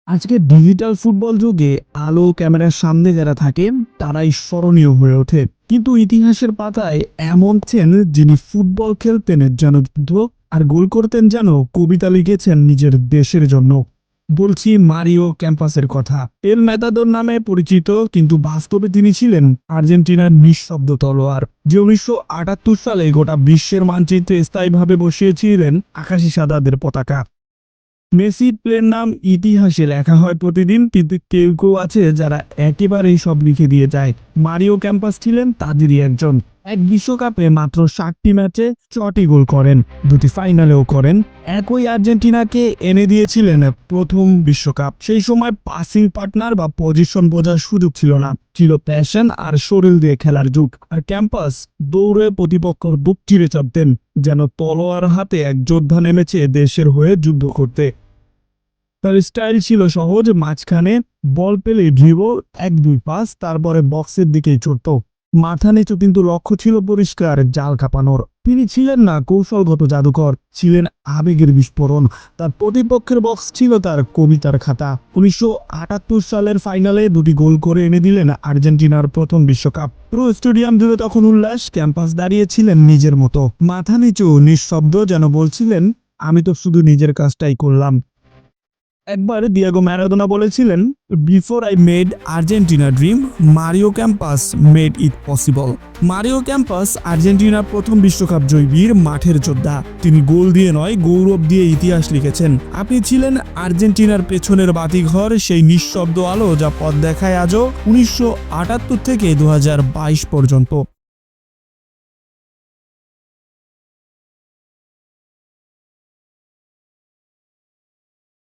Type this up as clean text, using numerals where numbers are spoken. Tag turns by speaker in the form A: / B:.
A: আজকে digital football যুগে আলো ক্যামেরার সামনে যারা থাকেন তারাই স্মরণীয় হয়ে ওঠে, কিন্তু ইতিহাসের পাতায় এমন ছিলেন যিনি ফুটবল খেলতেন যেন যুদ্ধ আর গোল করতেন যেন কবিতা লিখেছেন নিজের দেশের জন্য। বলছি মারিও ক্যাম্পাসের কথা। এল ম্যাতাদোর নামে পরিচিত, কিন্তু বাস্তবে তিনি ছিলেন আর্জেন্টিনার নিঃশব্দ তলোয়ার, যে 1978 সালে গোটা বিশ্বের মানচিত্রে স্থায়ীভাবে বসিয়েছিলেন আকাশি সাদাদের পতাকা। মেসির প্লের নাম ইতিহাসে লেখা হয় প্রতিদিন, কিন্তু কেউ কেউ আছে যারা একেবারেই সব লিখে দিয়ে যায়। মারিও ক্যাম্পাস ছিলেন তাদেরই একজন। এক বিশ্বকাপে মাত্র 60টি ম্যাচে 6টি গোল করেন, 2টি ফাইনালেও করেন। একই আর্জেন্টিনাকে এনে দিয়েছিলেন প্রথম বিশ্বকাপ। সেই সময় পাসিং পার্টনার বা পজিশন বোঝার সুযোগ ছিল না, ছিল প্যাশন আর শরীর দিয়ে খেলার যুগ। আর ক্যাম্পাস দৌড়ে প্রতিপক্ষের বুক চিরে চাপতেন, যেন তলোয়ার হাতে এক যোদ্ধা নেমেছে দেশের হয়ে যুদ্ধ করতে। তার স্টাইল ছিল সহজ, মাঝখানে বল পেলে ড্রিবল, 1-2 পাস, তারপরে বক্সের দিকেই ছুটতো। মাথা নিচু, কিন্তু লক্ষ্য ছিল পরিষ্কার, জাল কাঁপানোর। তিনি ছিলেন না কৌশলগত জাদুকর, ছিলেন আবেগের বিস্ফোরণ। তার প্রতিপক্ষের বক্স ছিল তার কবিতার খাতা। 1978 সালের ফাইনালে 2টি গোল করে এনে দিলেন আর্জেন্টিনার প্রথম বিশ্বকাপ। পুরো স্টেডিয়াম জুড়ে তখন উল্লাস। ক্যাম্পাস দাঁড়িয়েছিলেন নিজের মতো, মাথা নিচু, নিঃশব্দ, যেন বলছিলেন, আমি তো শুধু নিজের কাজটাই করলাম। একবার ডিয়েগো ম্যারাডোনা বলেছিলেন, before I made Argentina dream, Mario campus made it possible. Mario campus আর্জেন্টিনার প্রথম বিশ্বকাপ জয়ীর মাঠের যোদ্ধা। তিনি গোল দিয়ে নয়, গৌরব দিয়ে ইতিহাস লিখেছেন। আপনি ছিলেন আর্জেন্টিনার পেছনের বাতিঘর, সেই নিঃশব্দ আলো যা পথ দেখায় আজও 1978 থেকে 2022 পর্যন্ত।